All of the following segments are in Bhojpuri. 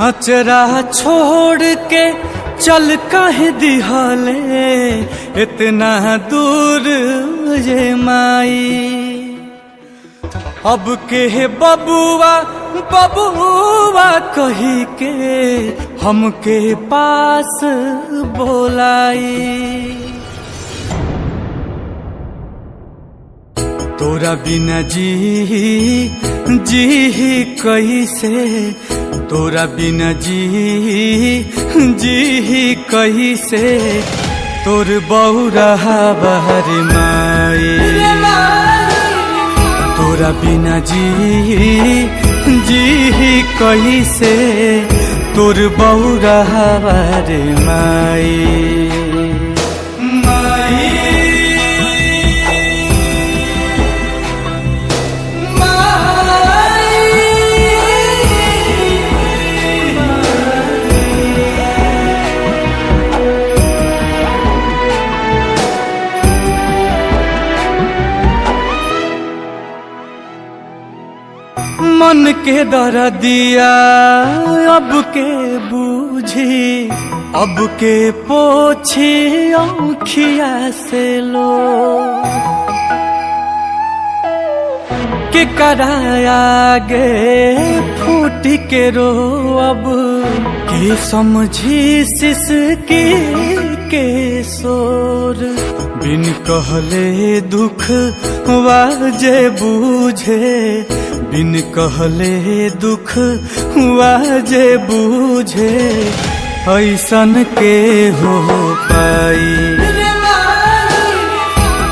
अचरा छोड़ के चल काहे दिहले इतना दूर ये माई। अब के बबुआ बबुआ कही के हमके पास बोलाई। तोरा बिना जी कैसे, तोरा बिना जी कैसे, तोर बौरा बहर माई। तोरा बिना जी कैसे, तोर बौरा बहर माई। मन के दर्दिया अब के बूझी, अब के पोछी आँखिया से लो। के कराया गे फूट के रो, अब के समझी सिसकी के शोर। बिन कहले दुख वाजे बूझे, बिन कहले दुख वाजे बूझे, ऐसन के हो पाई।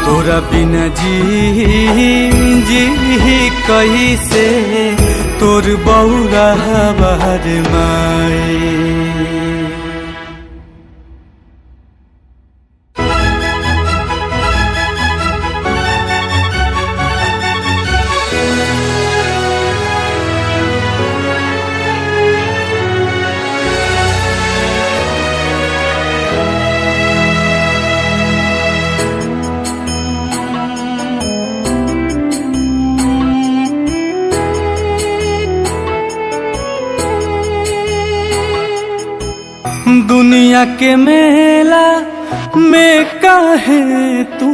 तोरा बिना जी कैसे, तोर बौरा बहर माई। दुनिया के मेला में काहे तू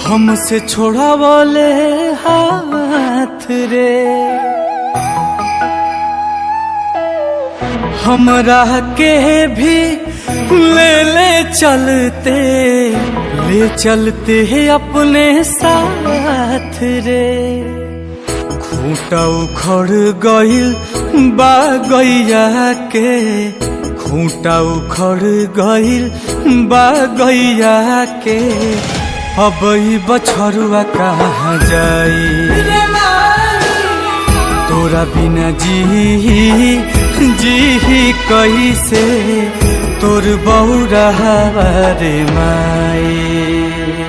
हमसे छोड़ावले हाथ रे। हमरा के भी ले चलते अपने साथ रे। खूंटा उखड़ गइल बा गैया के, खूंटा उखड़ गइल बा गैया के, अब बछरुआ कहाँ जाई। तोरा बिना जी कैसे, तोर बौरा रे माई।